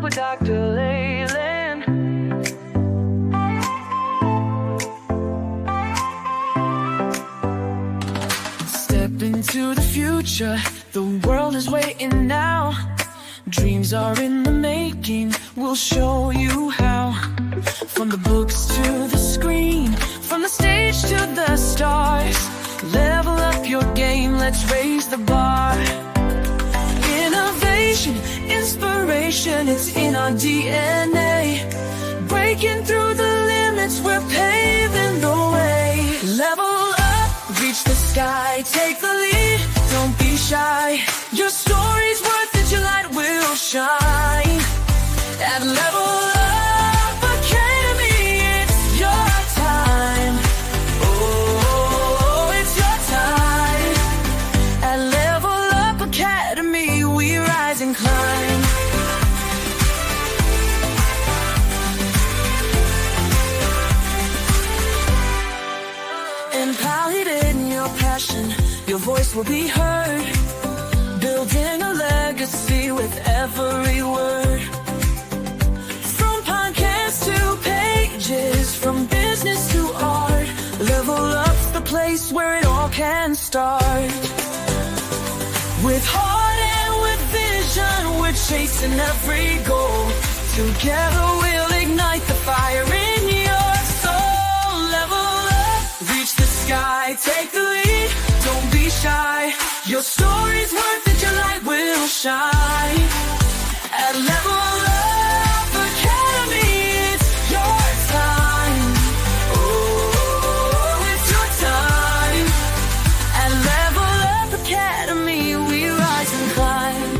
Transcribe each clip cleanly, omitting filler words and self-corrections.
Up with Dr. Leyland. Step into the future, the world is waiting now. Dreams are in the making, we'll show you how. From the books to the screen, from the stage to the stars. Level up your game, let's raise the bar. Innovation, inspiration, it's in our DNA. Breaking through the limits, we're paving the way. Level up, reach the sky, take the lead, don't be shy. Your story's worth it, your light will shine. At Level Up Academy, it's your time. Oh, it's your time. At Level Up Academy, we rise and climb. Empowered in your passion, your voice will be heard. Building a legacy with every word. From podcasts to pages, from business to art. Level Up's the place where it all can start. With heart and with vision, we're chasing every goal. Together we'll ignite the fire in your soul. Level up, reach the sky, take the lead, don't be shy. Your story's worth it, your light will shine. At Level Up Academy, it's your time. Oh, it's your time. At Level Up Academy, we rise and climb.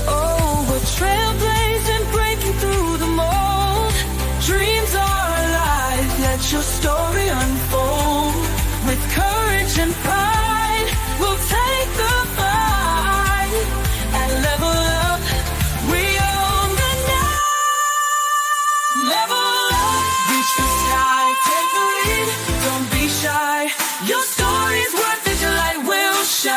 Oh, we're trailblazing, breaking through the mold. Dreams are alive, let your story unfold. With courage and pride, we'll take the fight. At Level Up, we own the night. Level up, reach the sky, take the lead, don't be shy. Your story's worth it, your light will shine.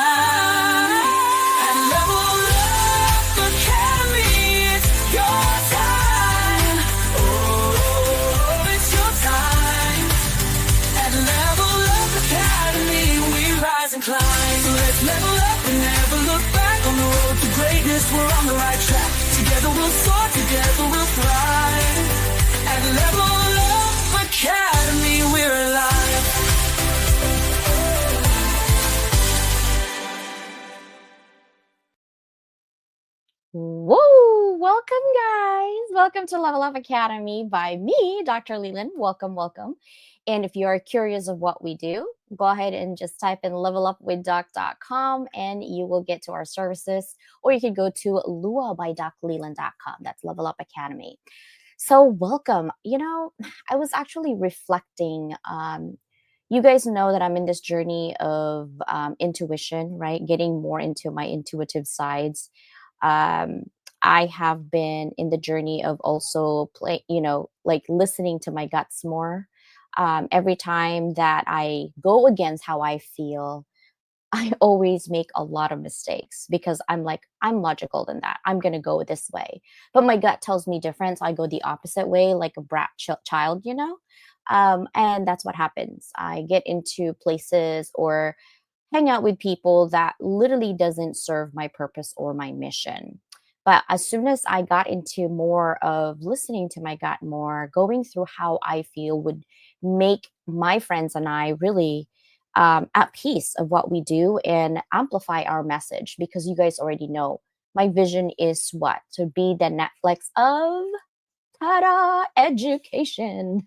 At Level Up Academy, it's your time. Oh, it's your time. At Level Up Academy, we rise and climb. So let's level up and never look back. On the road to greatness, we're on the right track. Together we'll soar, together we'll thrive. At Level Up Academy, we're alive. Whoa! Welcome, guys. Welcome to Level Up Academy by me, Dr. Leland. Welcome, welcome. And if you are curious of what we do, go ahead and just type in levelupwithdoc.com and you will get to our services. Or you can go to luabydocleland.com. That's Level Up Academy. So welcome. I was actually reflecting. You guys know that I'm in this journey of intuition, right? Getting more into my intuitive sides. I have been in the journey of also like listening to my guts more. Every time that I go against how I feel, I always make a lot of mistakes because I'm like, I'm logical than that. I'm going to go this way. But my gut tells me different. So I go the opposite way, like a brat child, and that's what happens. I get into places or hang out with people that literally doesn't serve my purpose or my mission. But as soon as I got into more of listening to my gut more, going through how I feel would make my friends and I really at peace of what we do and amplify our message, because you guys already know my vision is what? To be the Netflix of ta-da, education.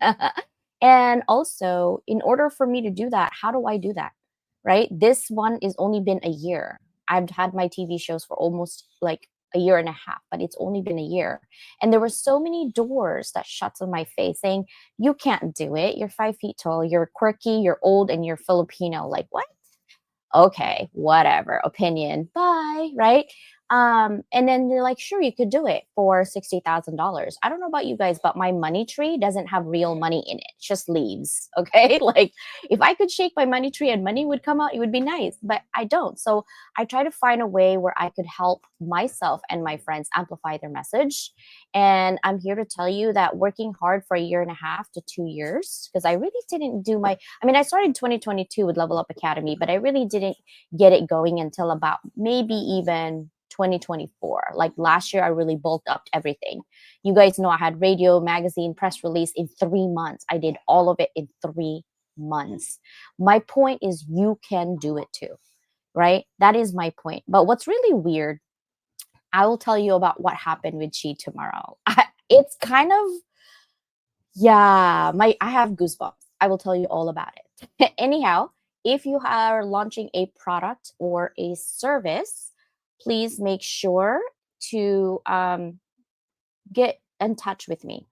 And also, in order for me to do that, how do I do that? Right? This one is only been a year. I've had my TV shows for almost like a year and a half, but it's only been a year. And there were so many doors that shuts on my face saying, you can't do it. You're 5 feet tall. You're quirky. You're old and you're Filipino. Like, what? Okay, whatever. Opinion. Bye. Right? And then they're like, sure, you could do it for $60,000. I don't know about you guys, but my money tree doesn't have real money in it. It's just leaves. Okay. Like if I could shake my money tree and money would come out, it would be nice, but I don't. So I try to find a way where I could help myself and my friends amplify their message. And I'm here to tell you that working hard for a year and a half to 2 years, because I really didn't do I mean, I started 2022 with Level Up Academy, but I really didn't get it going until about maybe even 2024. Like last year, I really bulked up everything. You guys know I had radio, magazine, press release in 3 months. I did all of it in 3 months. My point is, you can do it too, right? That is my point. But what's really weird, I will tell you about what happened with She tomorrow. It's kind of, yeah, I have goosebumps. I will tell you all about it. Anyhow, if you are launching a product or a service, please make sure to get in touch with me.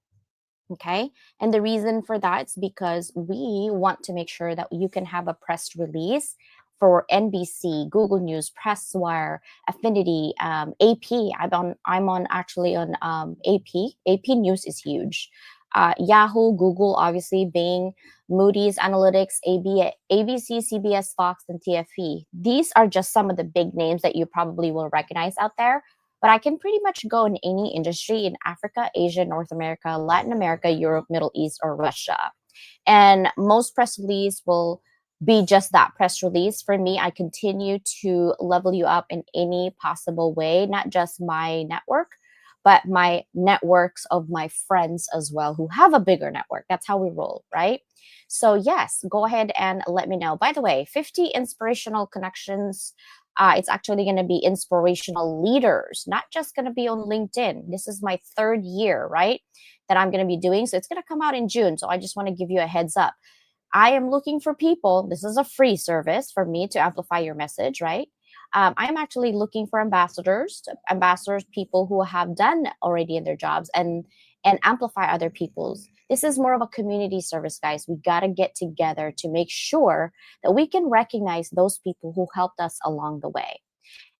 Okay. And the reason for that is because we want to make sure that you can have a press release for NBC, Google News, Presswire, Affinity, AP. I'm on actually on AP. AP News is huge. Yahoo, Google, obviously, Bing, Moody's Analytics, ABC, CBS, Fox, and TFE. These are just some of the big names that you probably will recognize out there. But I can pretty much go in any industry in Africa, Asia, North America, Latin America, Europe, Middle East, or Russia. And most press release will be just that, press release. For me, I continue to level you up in any possible way, not just my network, but my networks of my friends as well who have a bigger network. That's how we roll, right? So, yes, go ahead and let me know. By the way, 50 inspirational connections. It's actually going to be inspirational leaders, not just going to be on LinkedIn. This is my 3rd year, right? That I'm going to be doing. So it's going to come out in June. So I just want to give you a heads up. I am looking for people. This is a free service for me to amplify your message, right? I'm actually looking for ambassadors, people who have done already in their jobs and amplify other people's. This is more of a community service, guys. We got to get together to make sure that we can recognize those people who helped us along the way.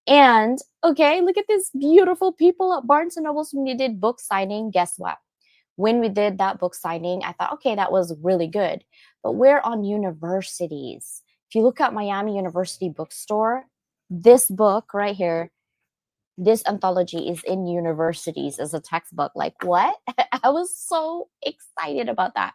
And okay, look at this beautiful people at Barnes and Nobles when we did book signing. Guess what? When we did that book signing, I thought, okay, that was really good. But we're on universities. If you look at Miami University Bookstore, this book right here, this anthology is in universities as a textbook. Like, what? I was so excited about that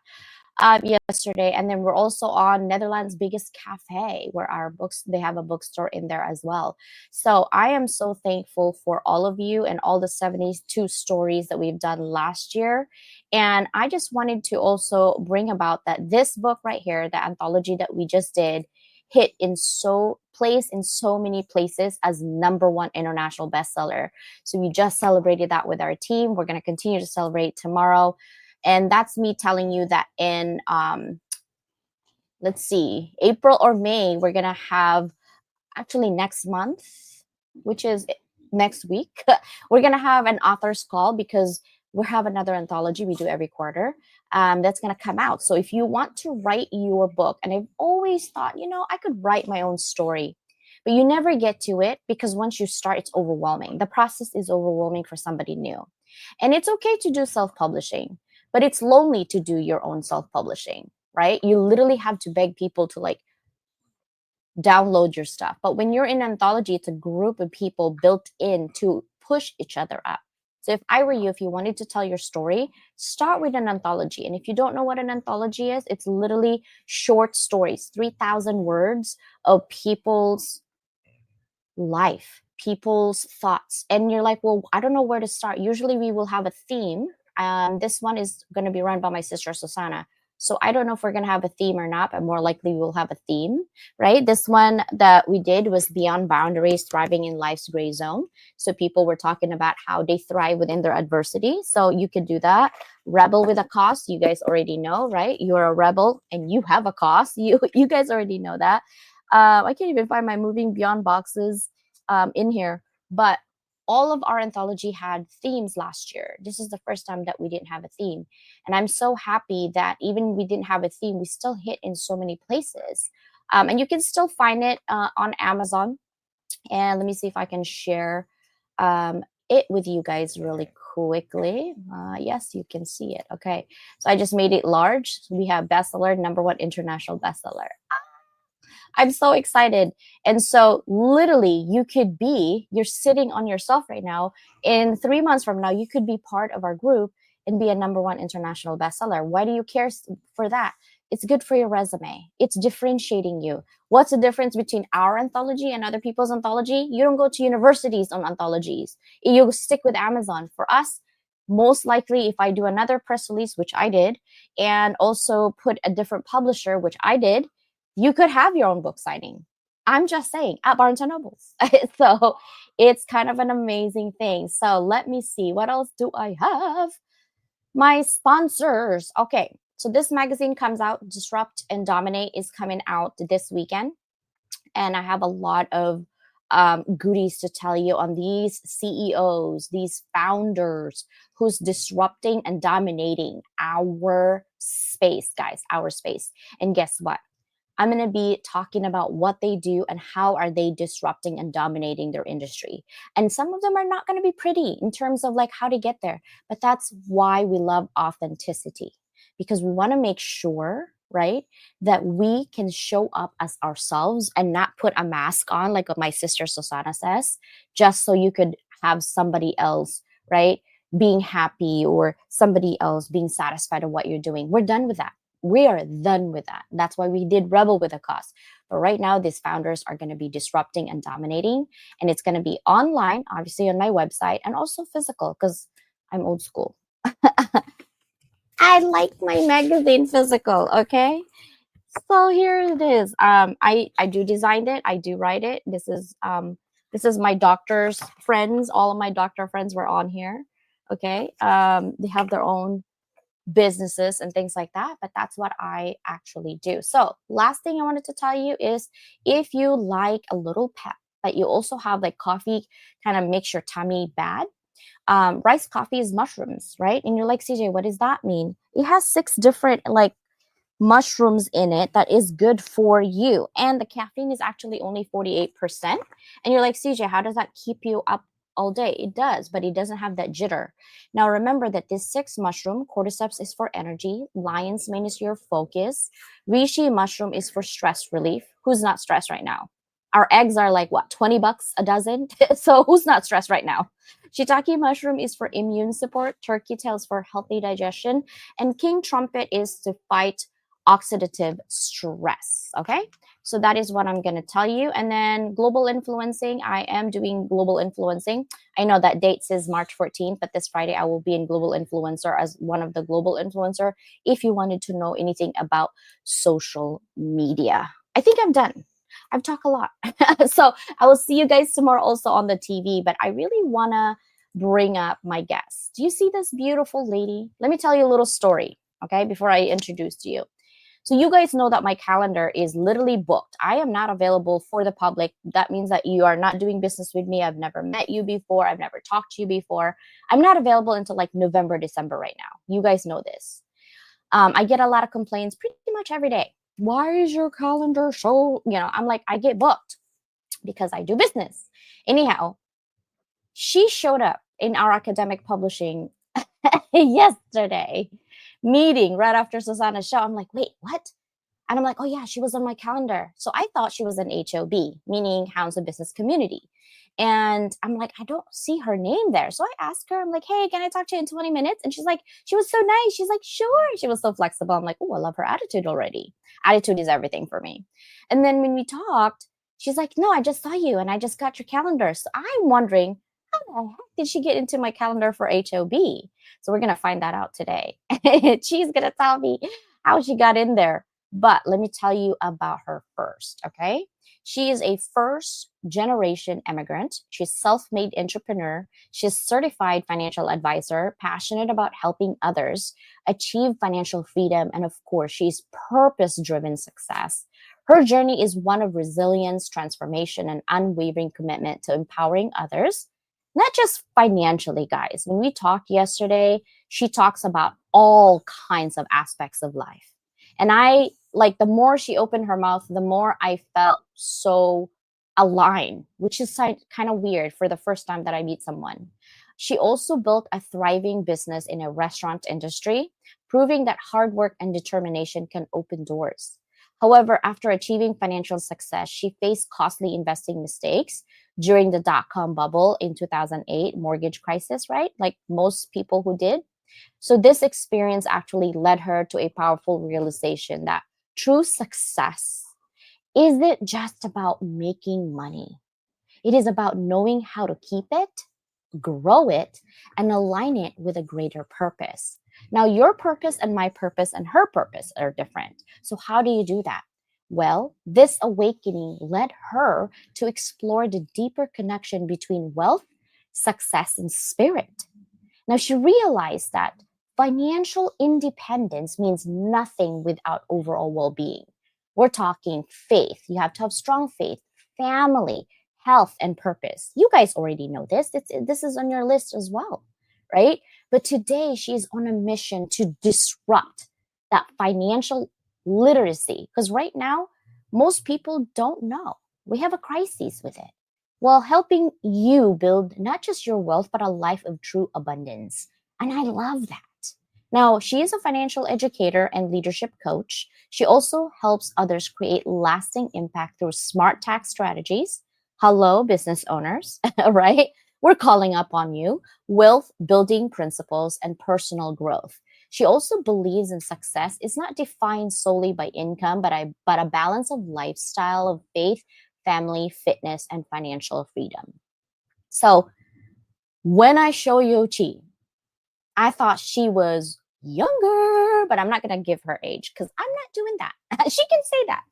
yesterday. And then we're also on Netherlands' biggest cafe where our books, they have a bookstore in there as well. So I am so thankful for all of you and all the 72 stories that we've done last year. And I just wanted to also bring about that this book right here, the anthology that we just did, hit in so many places as #1 international bestseller. So we just celebrated that with our team. We're going to continue to celebrate tomorrow. And that's me telling you that in let's see, April or May, we're gonna have, actually next month, which is next week, we're gonna have an author's call because we have another anthology we do every quarter that's gonna come out. So if you want to write your book, and I've always thought, I could write my own story, but you never get to it because once you start, it's overwhelming. The process is overwhelming for somebody new. And it's okay to do self-publishing, but it's lonely to do your own self-publishing, right? You literally have to beg people to like download your stuff. But when you're in anthology, it's a group of people built in to push each other up. So if I were you, if you wanted to tell your story, start with an anthology. And if you don't know what an anthology is, it's literally short stories, 3,000 words of people's life, people's thoughts. And you're like, well, I don't know where to start. Usually we will have a theme. This one is going to be run by my sister, Susanna. So I don't know if we're going to have a theme or not, but more likely we'll have a theme, right? This one that we did was Beyond Boundaries, Thriving in Life's Gray Zone. So people were talking about how they thrive within their adversity. So you could do that. Rebel with a Cause, you guys already know, right? You're a rebel and you have a cause. You guys already know that. I can't even find my Moving Beyond boxes in here. But all of our anthology had themes last year. This is the first time that we didn't have a theme. And I'm so happy that even we didn't have a theme, we still hit in so many places. And you can still find it on Amazon. And let me see if I can share it with you guys really quickly. Yes, you can see it. Okay. So I just made it large. We have bestseller, number one international bestseller. I'm so excited. And so, literally, you're sitting on yourself right now. In 3 months from now, you could be part of our group and be a number one international bestseller. Why do you care for that? It's good for your resume, it's differentiating you. What's the difference between our anthology and other people's anthology? You don't go to universities on anthologies, you stick with Amazon. For us, most likely, if I do another press release, which I did, and also put a different publisher, which I did, you could have your own book signing. I'm just saying, at Barnes and Nobles. So it's kind of an amazing thing. So let me see, what else do I have? My sponsors. Okay, so this magazine comes out, Disrupt and Dominate is coming out this weekend. And I have a lot of goodies to tell you on these CEOs, these founders who's disrupting and dominating our space, guys, our space. And guess what? I'm going to be talking about what they do and how are they disrupting and dominating their industry. And some of them are not going to be pretty in terms of like how to get there, but that's why we love authenticity, because we want to make sure, right, that we can show up as ourselves and not put a mask on like what my sister Susana says, just so you could have somebody else, right, being happy or somebody else being satisfied of what you're doing. We're done with that. We are done with that. That's why we did Rebel with a Cause. But right now, these founders are going to be disrupting and dominating. And it's going to be online, obviously on my website, and also physical, because I'm old school. I like my magazine physical, okay? So here it is. I do design it. I do write it. This is my doctor's friends. All of my doctor friends were on here. Okay. They have their own businesses and things like that, but that's what I actually do. So last thing I wanted to tell you is, if you like a little pep, but you also have like coffee kind of makes your tummy bad, rice coffee is mushrooms, right? And you're like, CJ, what does that mean? It has 6 different like mushrooms in it that is good for you, and the caffeine is actually only 48%. And you're like, CJ, how does that keep you up all day? It does, but it doesn't have that jitter. Now remember that this 6 mushroom, cordyceps is for energy, lion's mane is your focus, reishi mushroom is for stress relief. Who's not stressed right now? Our eggs are like what, $20 a dozen? So who's not stressed right now? Shiitake mushroom is for immune support, turkey tail is for healthy digestion, and king trumpet is to fight oxidative stress. Okay, so that is what I'm going to tell you. And then global influencing, I am doing global influencing. I know that date says March 14th, but this Friday I will be in global influencer as one of the global influencer. If you wanted to know anything about social media, I think I'm done. I've talked a lot. So I will see you guys tomorrow also on the TV, but I really want to bring up my guest. Do you see this beautiful lady? Let me tell you a little story, okay, before I introduce you. So you guys know that my calendar is literally booked. I am not available for the public. That means that you are not doing business with me. I've never met you before. I've never talked to you before. I'm not available until like November, December right now. You guys know this. I get a lot of complaints pretty much every day. Why is your calendar so, I'm like, I get booked because I do business. Anyhow, she showed up in our academic publishing yesterday meeting right after Susanna's show. I'm like, wait, what? And I'm like, oh yeah, she was on my calendar. So I thought she was an HOB, meaning Hounds of Business Community. And I'm like, I don't see her name there. So I asked her, I'm like, hey, can I talk to you in 20 minutes? And she's like, she was so nice. She's like, sure. She was so flexible. I'm like, oh, I love her attitude already. Attitude is everything for me. And then when we talked, she's like, no, I just saw you and I just got your calendar. So I'm wondering, how the heck did she get into my calendar for HOB? So we're going to find that out today. She's going to tell me how she got in there. But let me tell you about her first, okay? She is a first generation immigrant. She's self-made entrepreneur. She's certified financial advisor, passionate about helping others achieve financial freedom. And of course, she's purpose-driven success. Her journey is one of resilience, transformation, and unwavering commitment to empowering others, not just financially, guys. When we talked yesterday, she talks about all kinds of aspects of life. And I like, the more she opened her mouth, the more I felt so align, which is kind of weird for the first time that I meet someone. She also built a thriving business in a restaurant industry, proving that hard work and determination can open doors. However, after achieving financial success, she faced costly investing mistakes during the dot-com bubble in 2008 mortgage crisis, right? Like most people who did. So this experience actually led her to a powerful realization that true success isn't just about making money. It is about knowing how to keep it, grow it, and align it with a greater purpose. Now, your purpose and my purpose and her purpose are different. So, how do you do that? Well, this awakening led her to explore the deeper connection between wealth, success, and spirit. Now, she realized that financial independence means nothing without overall well being. We're talking faith. You have to have strong faith, family, health, and purpose. You guys already know this. This is on your list as well, right? But today, she's on a mission to disrupt that financial literacy. Because right now, most people don't know. We have a crisis with it, while helping you build not just your wealth, but a life of true abundance. And I love that. Now, she is a financial educator and leadership coach. She also helps others create lasting impact through smart tax strategies. Hello, business owners, right? We're calling up on you. Wealth building principles and personal growth. She also believes in success is not defined solely by income, but a balance of lifestyle, of faith, family, fitness, and financial freedom. So when I show Yochi, I thought she was younger, but I'm not going to give her age because I'm not doing that. She can say that.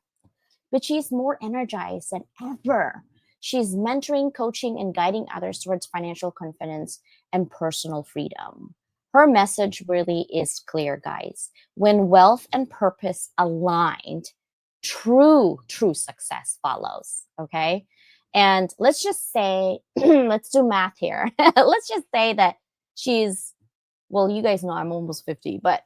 But she's more energized than ever. She's mentoring, coaching, and guiding others towards financial confidence and personal freedom. Her message really is clear, guys. When wealth and purpose aligned, true success follows. Okay. And let's just say, let's do math here. Let's just say that she's, well, you guys know I'm almost 50, but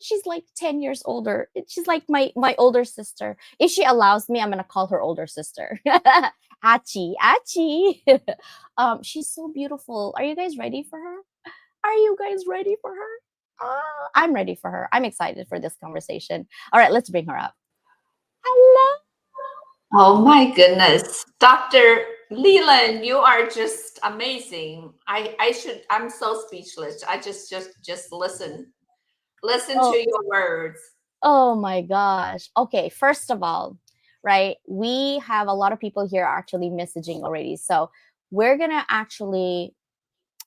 she's like 10 years older. She's like my older sister. If she allows me, I'm gonna call her older sister. Achi. She's so beautiful. Are you guys ready for her? Are you guys ready for her? I'm ready for her. I'm excited for this conversation. All right, let's bring her up. Hello. Oh my goodness. Dr. Leland, you are just amazing. I'm so speechless. I just listen Oh, to your words. oh my gosh. Okay, first of all, right, we have a lot of people here actually messaging already. So we're gonna actually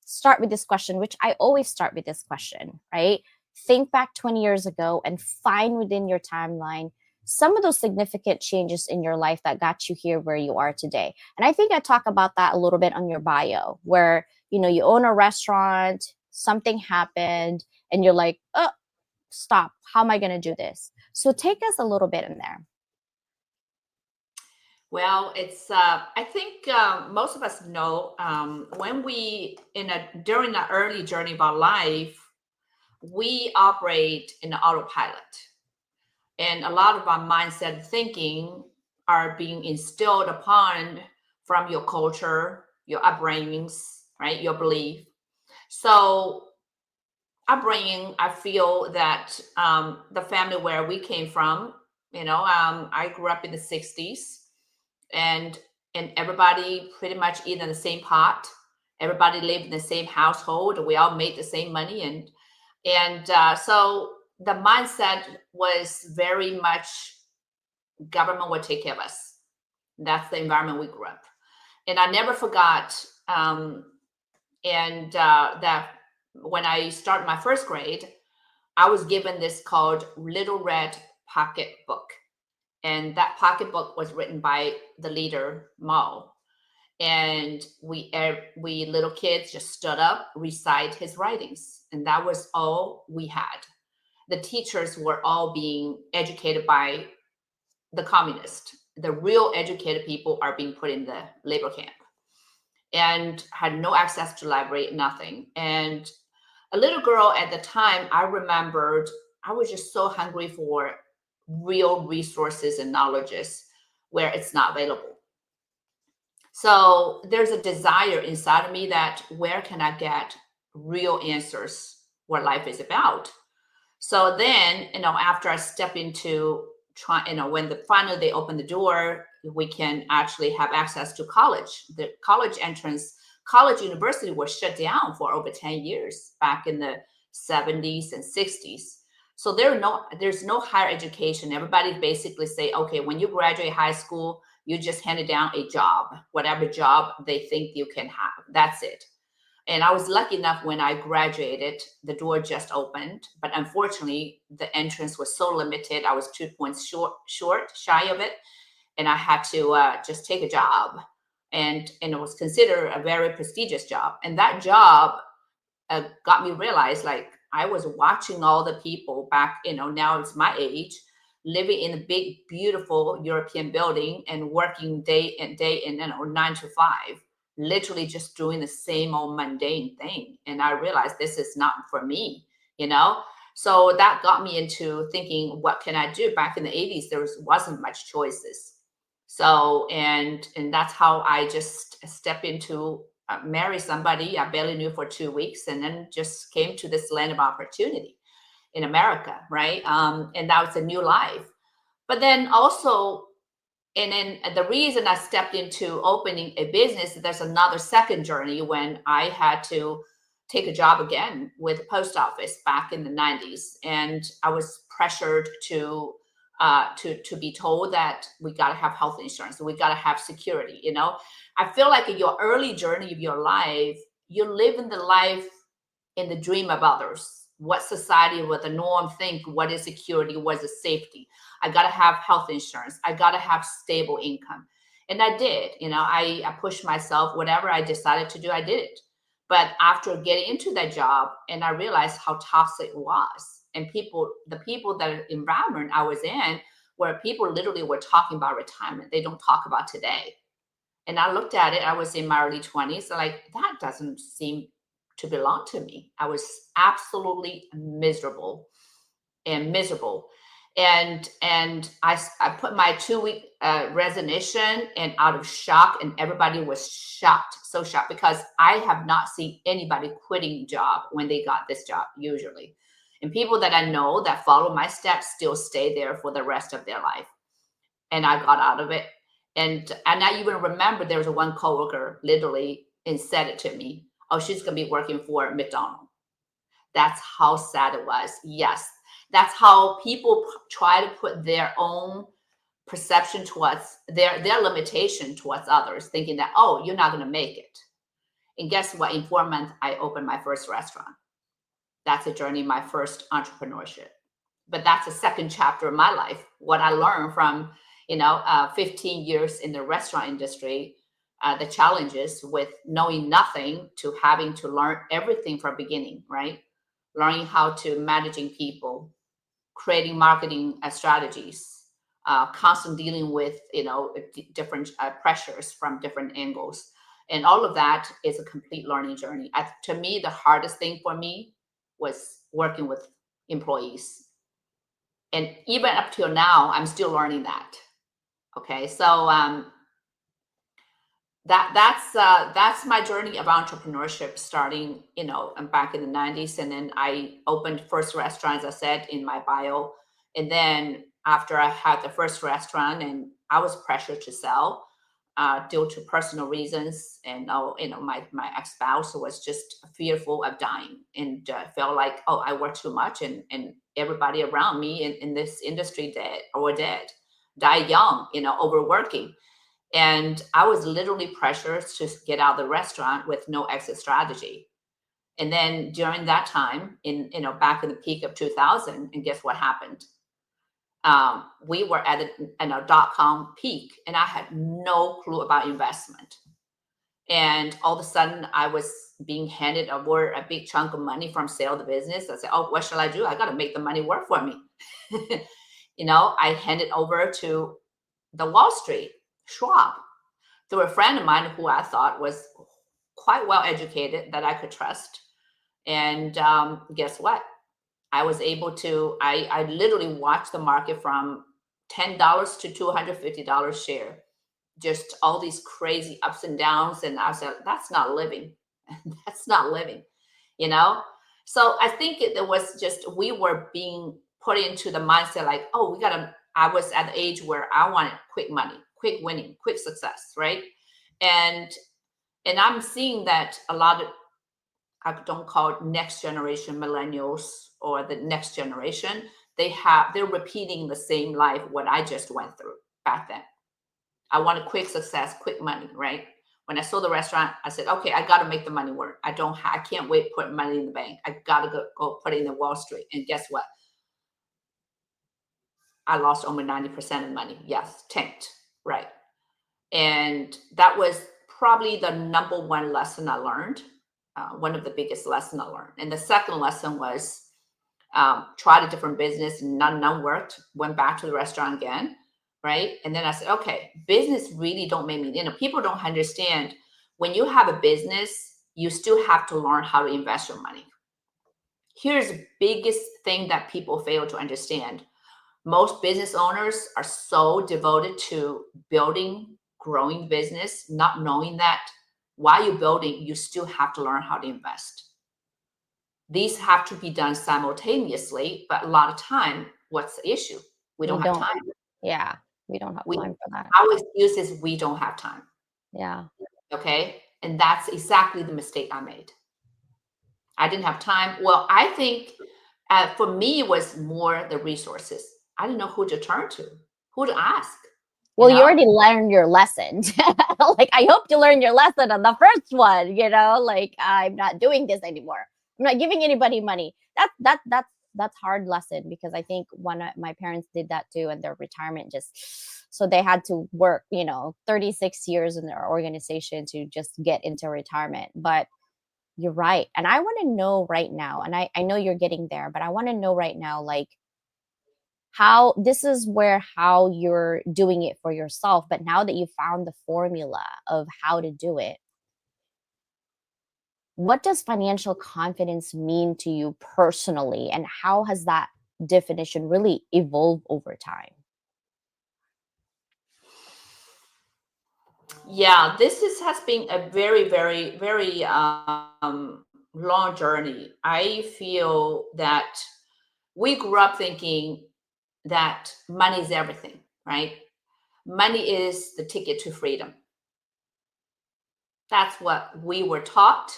start with this question, which I always start with this question, right? Think back 20 years ago and find within your timeline some of those significant changes in your life that got you here where you are today. And I think I talk about that a little bit on your bio, where you own a restaurant, something happened, and you're like, oh, stop. How am I going to do this? So take us a little bit in there. Well, it's I think most of us know when we during the early journey of our life, we operate in the autopilot. And a lot of our mindset thinking are being instilled upon from your culture, your upbringings, right? Your belief. So upbringing, I feel that the family where we came from, I grew up in the 60s and everybody pretty much eat in the same pot. Everybody lived in the same household. We all made the same money. So the mindset was very much government would take care of us. That's the environment we grew up. And I never forgot that when I started my first grade, I was given this called Little Red Pocket Book. And that pocketbook was written by the leader, Mao. And we little kids just stood up, recite his writings. And that was all we had. The teachers were all being educated by the communists. The real educated people are being put in the labor camp and had no access to library, nothing. And a little girl at the time, I remembered I was just so hungry for real resources and knowledges where it's not available. So there's a desire inside of me that where can I get real answers what life is about? So then, after I step into when finally they open the door, we can actually have access to college. The college university was shut down for over 10 years back in the 70s and 60s. So there's no higher education. Everybody basically say, okay, when you graduate high school, you just handed down a job, whatever job they think you can have. That's it. And I was lucky enough when I graduated, the door just opened. But unfortunately, the entrance was so limited. I was 2 points shy of it. And I had to just take a job. And it was considered a very prestigious job. And that job got me realize, like, I was watching all the people back, now it's my age, living in a big, beautiful European building and working day in, 9 to 5, literally just doing the same old mundane thing. And I realized this is not for me. So that got me into thinking, what can I do? Back in the 80s, there wasn't much choices. So, and that's how I just stepped into marry somebody I barely knew for 2 weeks, and then just came to this land of opportunity in America, right? And that was a new life. But then also, and then the reason I stepped into opening a business, there's another second journey when I had to take a job again with the post office back in the 90s. And I was pressured to be told that we got to have health insurance, we got to have security. I feel like in your early journey of your life, you live in the life in the dream of others, what society, what the norm think, what is security, what is safety. I got to have health insurance. I got to have stable income. And I did, I pushed myself, whatever I decided to do, I did it. But after getting into that job, and I realized how toxic it was. And the people that environment I was in, where people literally were talking about retirement, they don't talk about today. And I looked at it, I was in my early 20s, like, that doesn't seem to belong to me. I was absolutely miserable. And I put my 2-week resignation, and out of shock, and everybody was shocked, so shocked, because I have not seen anybody quitting job when they got this job usually. And people that I know that follow my steps still stay there for the rest of their life. And I got out of it. And I even remember there was one coworker literally and said it to me, oh, she's going to be working for McDonald's. That's how sad it was. Yes. That's how people try to put their own perception towards their limitation towards others, thinking that, oh, you're not going to make it. And guess what? In 4 months, I opened my first restaurant. That's a journey, my first entrepreneurship. But that's the second chapter of my life. What I learned from 15 years in the restaurant industry, the challenges with knowing nothing to having to learn everything from beginning, right? Learning how to managing people, creating marketing strategies, constantly dealing with different pressures from different angles, and all of that is a complete learning journey. To me, the hardest thing for me was working with employees, and even up till now, I'm still learning that. Okay, so that's my journey of entrepreneurship, starting back in the 90s. And then I opened first restaurant, as I said in my bio. And then after I had the first restaurant, and I was pressured to sell due to personal reasons, and my ex-spouse was just fearful of dying, and felt like, oh, I work too much, and everybody around me in this industry died young, overworking. And I was literally pressured to get out of the restaurant with no exit strategy. And then during that time, back in the peak of 2000, and guess what happened? We were at a .com peak, and I had no clue about investment. And all of a sudden, I was being handed over a big chunk of money from sale of the business. I said, oh, what shall I do? I got to make the money work for me. I handed over to the Wall Street, Schwab, through a friend of mine who I thought was quite well educated, that I could trust. And guess what? I was able to, I literally watched the market from $10 to $250 share just all these crazy ups and downs. And I said, that's not living. That's not living, you know? So I think it was just, we were being put into the mindset like, oh, I was at the age where I wanted quick money, quick winning, quick success, right? And I'm seeing that a lot of, I don't call it next generation millennials or the next generation, they're repeating the same life what I just went through back then. I wanted quick success, quick money, right? When I sold the restaurant, I said, okay, I got to make the money work. I can't wait put money in the bank. I got to go put it in the Wall Street. And guess what? I lost almost 90% of money. Yes, tanked, right? And that was probably the number one lesson I learned, one of the biggest lessons I learned. And the second lesson was tried a different business, none worked, went back to the restaurant again, right? And then I said, okay, business really don't make me, people don't understand when you have a business, you still have to learn how to invest your money. Here's the biggest thing that people fail to understand. Most business owners are so devoted to building, growing business, not knowing that while you're building, you still have to learn how to invest. These have to be done simultaneously, but a lot of time, what's the issue? We don't have time. Yeah, we don't have time for that. Our excuse is we don't have time. Yeah. Okay. And that's exactly the mistake I made. I didn't have time. Well, I think for me, it was more the resources. I didn't know who to turn to, who to ask. Well, you already learned your lesson. Like, I hope you learned your lesson on the first one, like, I'm not doing this anymore. I'm not giving anybody money. That's hard lesson, because I think one of my parents did that too, and their retirement so they had to work, 36 years in their organization to just get into retirement. But you're right. And I want to know right now, and I know you're getting there, but I want to know right now, like, how you're doing it for yourself. But now that you found the formula of how to do it, what does financial confidence mean to you personally? And how has that definition really evolved over time? Yeah, has been a very, very, very long journey. I feel that we grew up thinking that money is everything, right? Money is the ticket to freedom. That's what we were taught.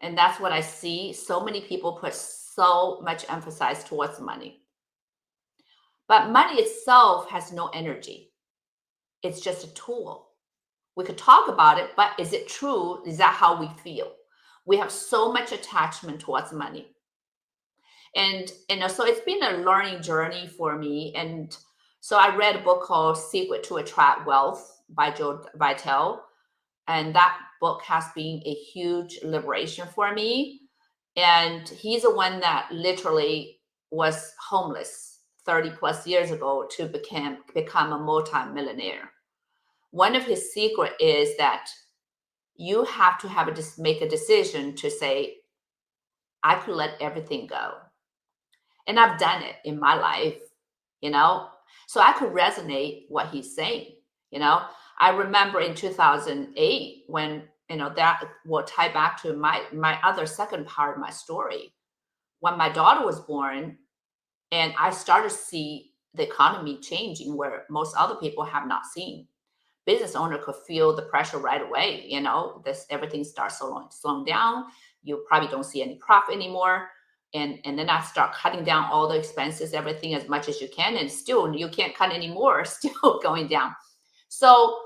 And that's what I see. So many people put so much emphasis towards money. But money itself has no energy. It's just a tool. We could talk about it, but is it true? Is that how we feel? We have so much attachment towards money. And so it's been a learning journey for me. And so I read a book called Secret to Attract Wealth by Joe Vitale. And that book has been a huge liberation for me. And he's the one that literally was homeless 30 plus years ago to become a multi-millionaire. One of his secret is that you have to make a decision to say, I could let everything go. And I've done it in my life, so I could resonate what he's saying. I remember in 2008 when, that will tie back to my other second part of my story. When my daughter was born and I started to see the economy changing where most other people have not seen. Business owner could feel the pressure right away. Everything starts slowing down. You probably don't see any profit anymore. And then I start cutting down all the expenses, everything as much as you can. And still, you can't cut anymore, still going down. So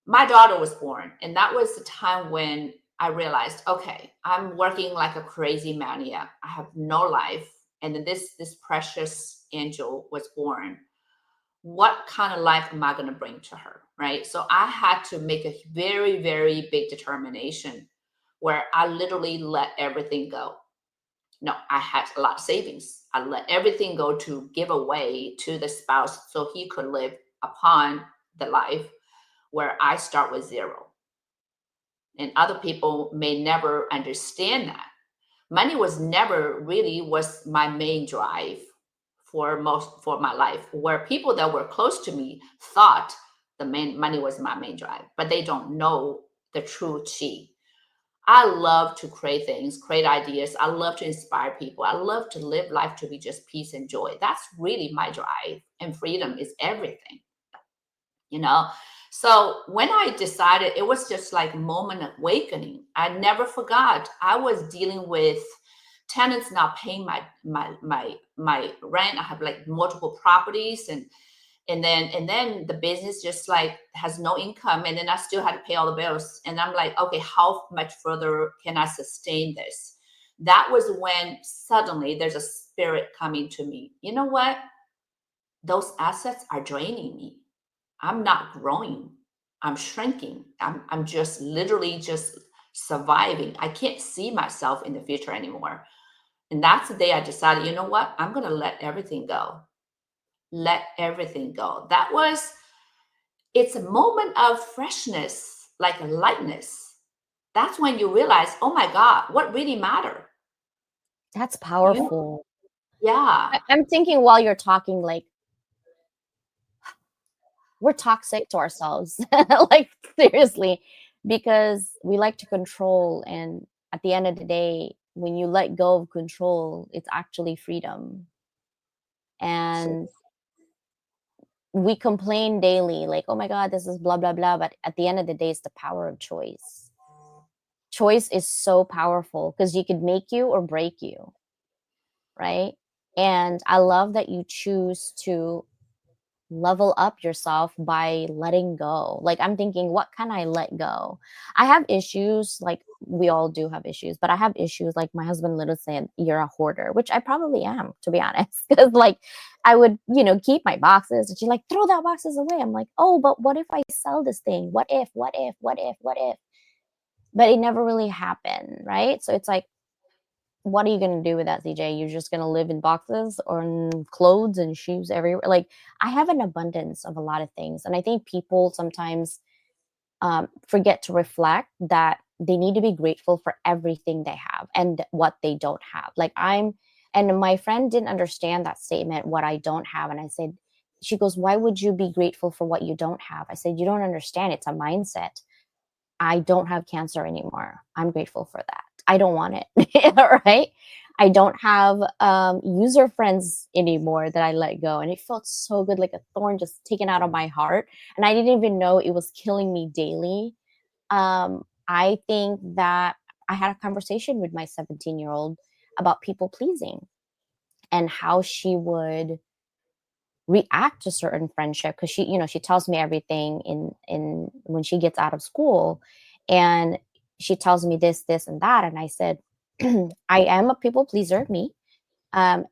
my daughter was born. And that was the time when I realized, okay, I'm working like a crazy maniac. I have no life. And then this precious angel was born. What kind of life am I going to bring to her, right? So I had to make a very, very big determination where I literally let everything go. No, I had a lot of savings. I let everything go to give away to the spouse so he could live upon the life where I start with zero. And other people may never understand that. Money was never really was my main drive for my life, where people that were close to me thought money was my main drive, but they don't know the true chi. I love to create things, create ideas. I love to inspire people. I love to live life to be just peace and joy. That's really my drive, and freedom is everything, you know? So when I decided, it was just like a moment of awakening. I never forgot. I was dealing with tenants not paying my rent. I have like multiple properties, and then the business just like has no income, and then I still had to pay all the bills, and I'm like, okay, how much further can I sustain this? That was when suddenly there's a spirit coming to me. You know what? Those assets are draining me. I'm not growing. I'm shrinking. I'm just literally just surviving. I can't see myself in the future anymore. And that's the day I decided, you know what? I'm going to let everything go. Let everything go. It's a moment of freshness, like a lightness. That's when you realize, oh my God, what really matter? That's You, powerful. yeah. I'm thinking while you're talking, like, we're toxic to ourselves. Like, seriously, because we like to control. And at the end of the day, when you let go of control, it's actually freedom. And we complain daily, like, oh my God, this is blah, blah, blah. But at the end of the day, it's the power of choice. Choice is so powerful because you could make you or break you, right? And I love that you choose to level up yourself by letting go. Like, I'm thinking, what can I let go? I have issues, like we all do have issues, but I have issues like my husband literally said, you're a hoarder, which I probably am, to be honest. Because like I would, keep my boxes, and she's like, throw that boxes away. I'm like, oh, but what if I sell this thing? What if? But it never really happened, right? So it's like, what are you going to do with that, CJ? You're just going to live in boxes or in clothes and shoes everywhere. Like, I have an abundance of a lot of things. And I think people sometimes forget to reflect that they need to be grateful for everything they have and what they don't have. And my friend didn't understand that statement, what I don't have. And I said, she goes, why would you be grateful for what you don't have? I said, you don't understand. It's a mindset. I don't have cancer anymore. I'm grateful for that. I don't want it. Right? I don't have user friends anymore that I let go. And it felt so good, like a thorn just taken out of my heart. And I didn't even know it was killing me daily. I think that I had a conversation with my 17-year-old about people pleasing and how she would react to certain friendship, because she tells me everything in when she gets out of school, and she tells me this and that. And I said, I am a people pleaser, me.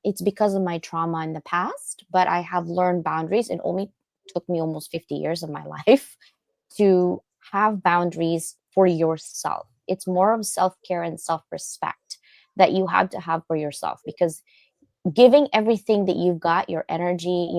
It's because of my trauma in the past, but I have learned boundaries. It only took me almost 50 years of my life to have boundaries for yourself. It's more of self-care and self-respect that you have to have for yourself, because giving everything that you've got, your energy,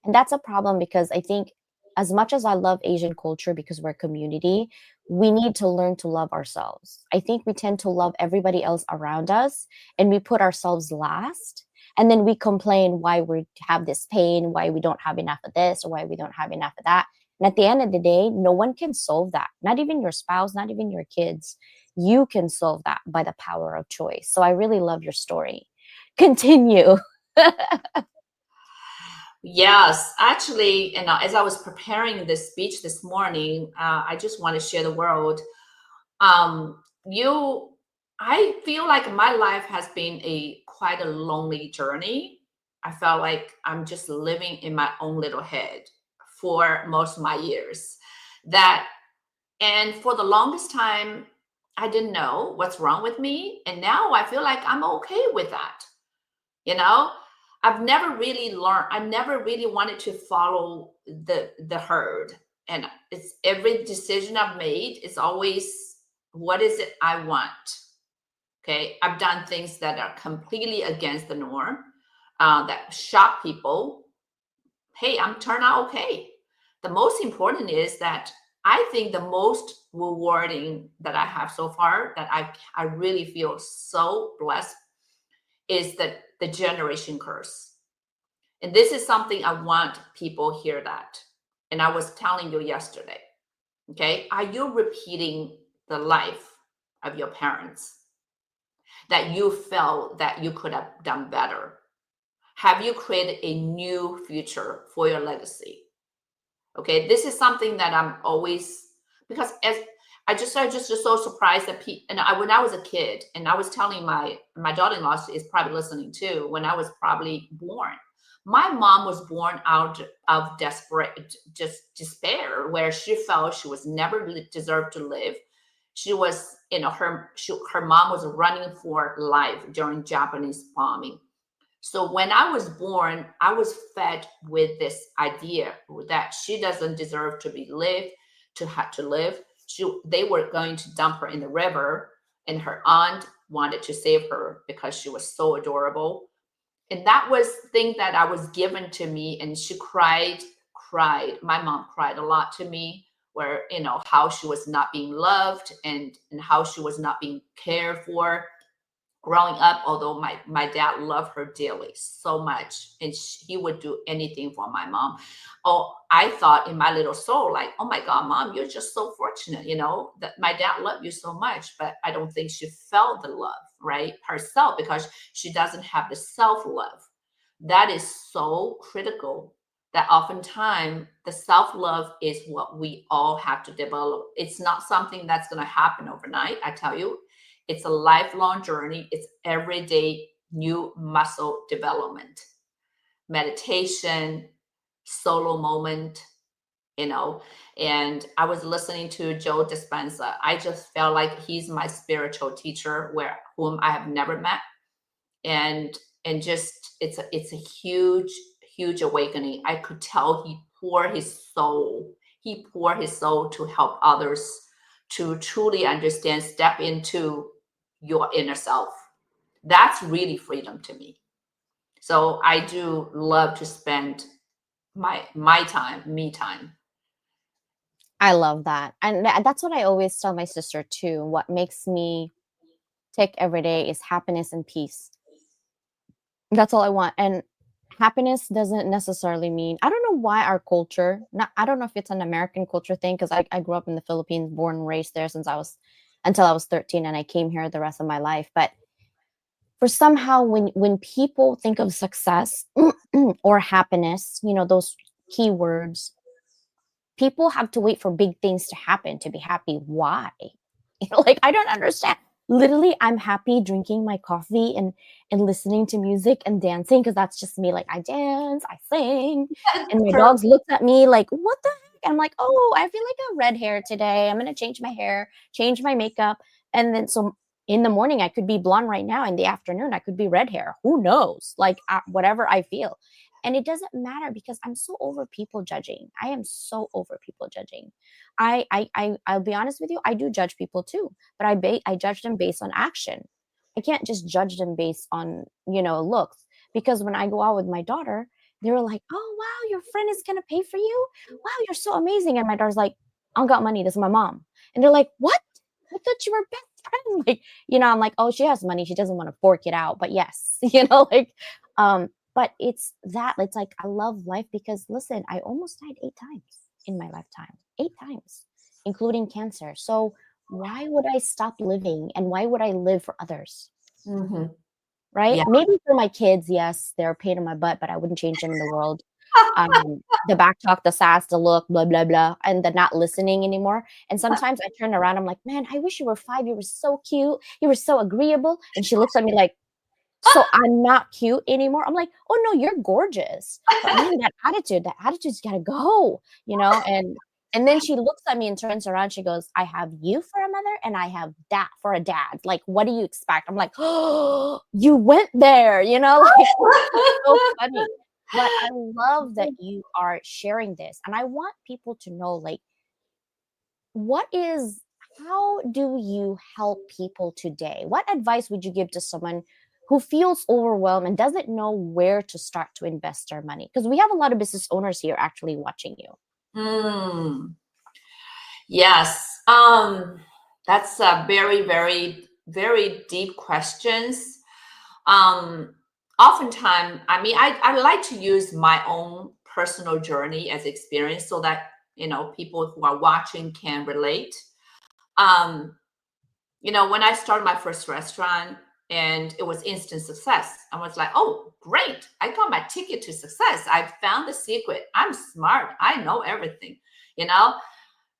and that's a problem, because I think as much as I love Asian culture because we're a community, we need to learn to love ourselves. I think we tend to love everybody else around us and we put ourselves last. And then we complain why we have this pain, why we don't have enough of this, or why we don't have enough of that. And at the end of the day, no one can solve that. Not even your spouse, not even your kids. You can solve that by the power of choice. So I really love your story. Continue. Yes, actually, as I was preparing this speech this morning, I just want to share the world. I feel like my life has been quite a lonely journey. I felt like I'm just living in my own little head for most of my years. And for the longest time, I didn't know what's wrong with me. And now I feel like I'm okay with that. You know, I've never really learned, I never really wanted to follow the herd. And it's every decision I've made is always, what is it I want? Okay. I've done things that are completely against the norm, that shock people. Hey, I'm turned out okay. The most important is that I think the most rewarding that I have so far, that I really feel so blessed, is that the generation curse. And this is something I want people hear that. And I was telling you yesterday, okay, are you repeating the life of your parents that you felt that you could have done better? Have you created a new future for your legacy? Okay, this is something that I'm always, because as I just so surprised that and when I was a kid, and I was telling my daughter-in-law is probably listening too, when I was probably born, my mom was born out of just despair, where she felt she was never deserved to live. She was, her mom was running for life during Japanese bombing. So when I was born, I was fed with this idea that she doesn't deserve to be lived, to have to live. They were going to dump her in the river, and her aunt wanted to save her because she was so adorable. And that was thing that I was given to me, and she cried. My mom cried a lot to me, where how she was not being loved, and how she was not being cared for growing up. Although my dad loved her dearly so much, and he would do anything for my mom. Oh, I thought in my little soul, like, oh my God, mom, you're just so fortunate, that my dad loved you so much. But I don't think she felt the love, right, herself, because she doesn't have the self-love. That is so critical, that oftentimes the self-love is what we all have to develop. It's not something that's going to happen overnight. I tell you, it's a lifelong journey. It's everyday new muscle development, meditation, solo moment, and I was listening to Joe Dispenza. I just felt like he's my spiritual teacher, whom I have never met. And just it's a huge awakening. I could tell he poured his soul to help others to truly understand, step into your inner self. That's really freedom to me. So I do love to spend my time, me time. I love that. And that's what I always tell my sister too. What makes me tick every day is happiness and peace. That's all I want. And happiness doesn't necessarily mean, I don't know why our culture, not, I don't know if it's an American culture thing, because I grew up in the Philippines, born and raised there until I was 13, and I came here the rest of my life. But for somehow, when people think of success or happiness, those keywords, people have to wait for big things to happen to be happy. Why? Like, I don't understand. Literally, I'm happy drinking my coffee and listening to music and dancing, because that's just me. Like, I dance, I sing, and my dogs look at me like, what the heck? I'm like, oh, I feel like a red hair today. I'm gonna change my hair, change my makeup, and then so in the morning I could be blonde right now. In the afternoon I could be red hair. Who knows? Like, whatever I feel. And it doesn't matter, because I'm so over people judging. I am so over people judging. I'll be honest with you. I do judge people too, but I judge them based on action. I can't just judge them based on looks. Because when I go out with my daughter, they were like, "Oh wow, your friend is gonna pay for you. Wow, you're so amazing." And my daughter's like, "I don't got money. This is my mom." And they're like, "What? I thought you were best friend." Like, I'm like, "Oh, she has money. She doesn't want to fork it out." But yes, like, but it's that. It's like, I love life because, listen, I almost died 8 times in my lifetime. 8 times, including cancer. So why would I stop living, and why would I live for others? Mm-hmm. Right? Yeah. Maybe for my kids, yes, they're a pain in my butt, but I wouldn't change them in the world. The back talk, the sass, the look, blah, blah, blah, and the not listening anymore. And sometimes I turn around, I'm like, man, I wish you were 5. You were so cute. You were so agreeable. And she looks at me like, so I'm not cute anymore. I'm like, oh no, you're gorgeous. But man, that attitude's gotta go, and then she looks at me and turns around. She goes, I have you for a mother, and I have that for a dad. Like, what do you expect? I'm like, oh, you went there, like, it's so funny. But I love that you are sharing this. And I want people to know, like, how do you help people today? What advice would you give to someone who feels overwhelmed and doesn't know where to start to invest their money? Because we have a lot of business owners here actually watching you. Yes. That's a very, very, very deep questions. Oftentimes, I mean, I like to use my own personal journey as experience so that, people who are watching can relate. When I started my first restaurant and it was instant success, I was like, oh, great. I got my ticket to success. I found the secret. I'm smart. I know everything,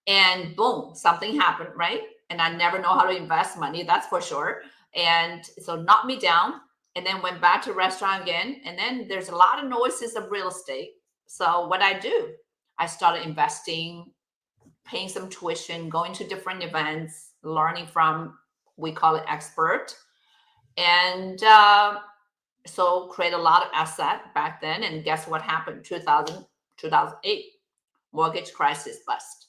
and boom, something happened, right? And I never know how to invest money, that's for sure. And so knocked me down, and then went back to restaurant again. And then there's a lot of noises of real estate. So what I do, I started investing, paying some tuition, going to different events, learning from, we call it expert. And so create a lot of asset back then. And guess what happened? 2008, mortgage crisis bust.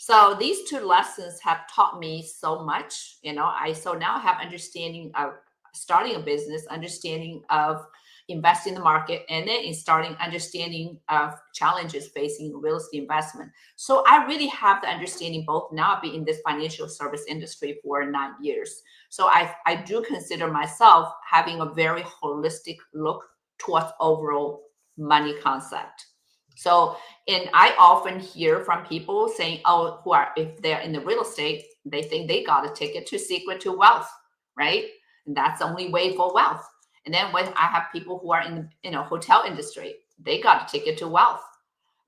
So these two lessons have taught me so much. I so now have understanding of starting a business, understanding of investing in the market, and then in starting understanding of challenges facing real estate investment. So I really have the understanding both now. I've been in this financial service industry for 9 years. So I do consider myself having a very holistic look towards overall money concept. So, and I often hear from people saying, oh, if they're in the real estate, they think they got a ticket to secret to wealth, right? And that's the only way for wealth. And then when I have people who are in the hotel industry, they got a ticket to wealth.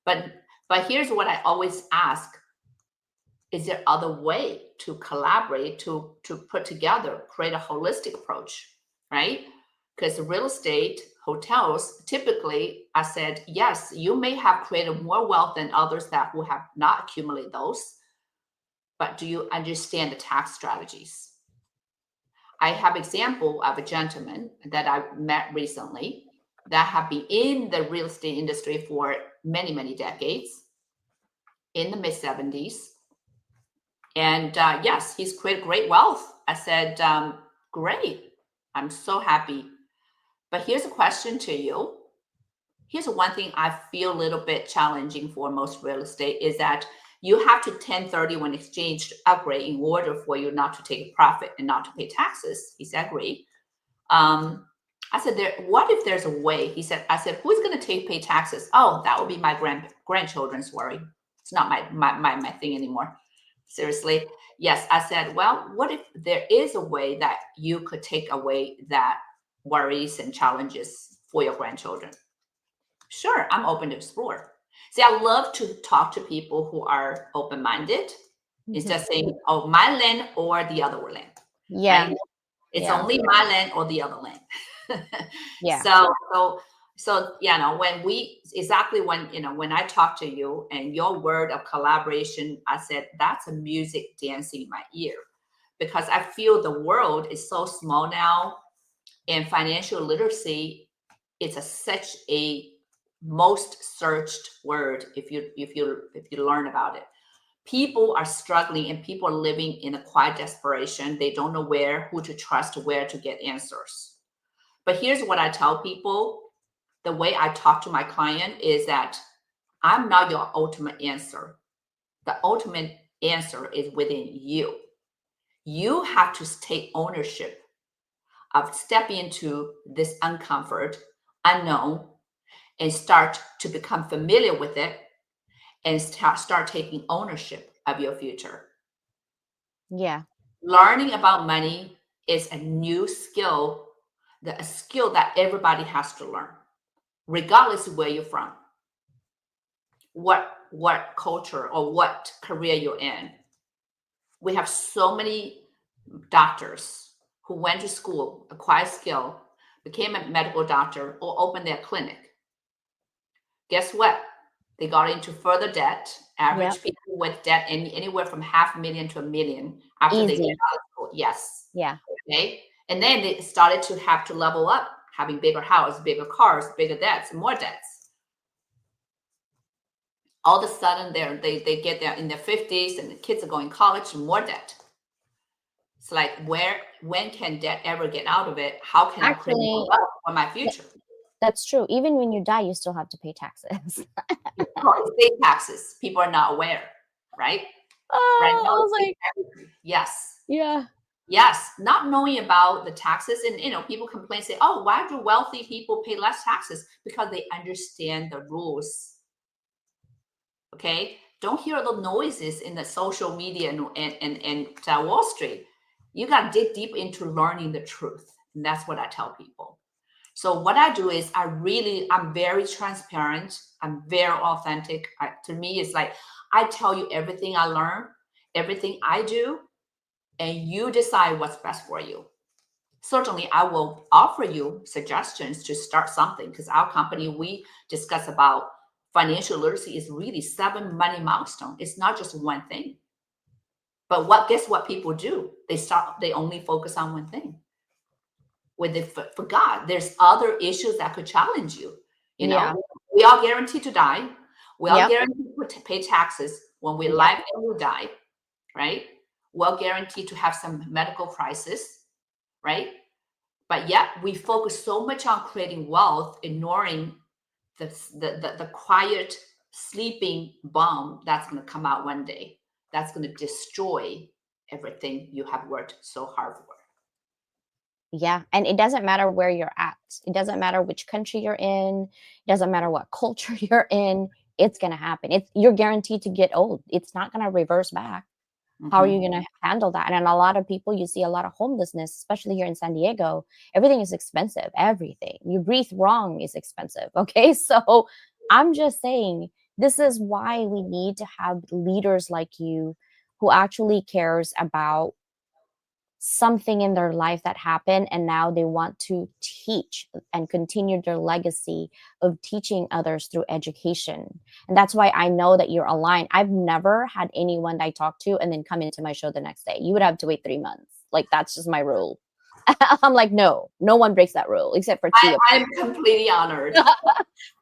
But here's what I always ask: is there other way to collaborate, to put together, create a holistic approach, right? Because real estate, hotels, typically, I said, yes, you may have created more wealth than others that who have not accumulated those, but do you understand the tax strategies? I have example of a gentleman that I met recently that have been in the real estate industry for many, many decades, in the mid 70s. And yes, he's created great wealth. I said, great. I'm so happy. But here's a question to you. Here's one thing I feel a little bit challenging for most real estate is that you have to 1030 when exchange to upgrade in order for you not to take a profit and not to pay taxes. He said, agree. I said, what if there's a way? I said, who's going to pay taxes? Oh, that would be my grandchildren's worry. It's not my thing anymore. Seriously. Yes. I said, well, what if there is a way that you could take away that worries and challenges for your grandchildren? Sure. I'm open to explore. See, I love to talk to people who are open-minded instead of saying, oh, my land or the other land. Yeah. Right? It's only my land or the other land. Yeah. So when I talk to you and your word of collaboration, I said, that's a music dancing in my ear, because I feel the world is so small now, and financial literacy is such a most searched word if you learn about it. People are struggling and people are living in a quiet desperation. They don't know who to trust, where to get answers. But here's what I tell people. The way I talk to my client is that I'm not your ultimate answer. The ultimate answer is within you. You have to take ownership of stepping into this uncomfort, unknown, and start to become familiar with it and start taking ownership of your future. Yeah. Learning about money is a new skill, a skill that everybody has to learn, regardless of where you're from, what culture or what career you're in. We have so many doctors who went to school, acquired skill, became a medical doctor, or opened their clinic. Guess what? They got into further debt. Average people with debt anywhere from $500,000 to $1 million after they get out of school. Yes. Yeah. Okay. And then they started to have to level up, having bigger house, bigger cars, bigger debts, more debts. All of a sudden, they get there in their 50s, and the kids are going to college, and more debt. It's like, when can debt ever get out of it? How can I create more wealth for my future? That's true. Even when you die, you still have to pay taxes. State taxes. People are not aware, right? Oh, I was like, yes. Yeah. Yes, not knowing about the taxes, and people complain, say, "Oh, why do wealthy people pay less taxes?" Because they understand the rules. Okay, don't hear the noises in the social media and Wall Street. You got to dig deep into learning the truth, and that's what I tell people. So what I do is I'm very transparent. I'm very authentic. To me, it's like I tell you everything I learn, everything I do, and you decide what's best for you. Certainly, I will offer you suggestions to start something, because our company, we discuss about financial literacy is really 7 money milestones. It's not just one thing. But guess what people do? They only focus on one thing. When they forgot there's other issues that could challenge you. Yeah. We all guaranteed to die. We all Yep. guaranteed to pay taxes when we Yep. live and we die, right? Well guaranteed to have some medical crisis, right? But yet we focus so much on creating wealth, ignoring the quiet sleeping bomb that's going to come out one day. That's going to destroy everything you have worked so hard for. Yeah. And it doesn't matter where you're at. It doesn't matter which country you're in. It doesn't matter what culture you're in. It's going to happen. You're guaranteed to get old. It's not going to reverse back. How are you going to handle that? And a lot of people, you see a lot of homelessness, especially here in San Diego. Everything is expensive. Everything. You breathe wrong is expensive. Okay. So I'm just saying, this is why we need to have leaders like you who actually cares about something in their life that happened, and now they want to teach and continue their legacy of teaching others through education. And that's why I know that you're aligned. I've never had anyone that I talk to and then come into my show the next day. You would have to wait 3 months. Like, that's just my rule. I'm like, no one breaks that rule except for Chia. I'm completely honored. I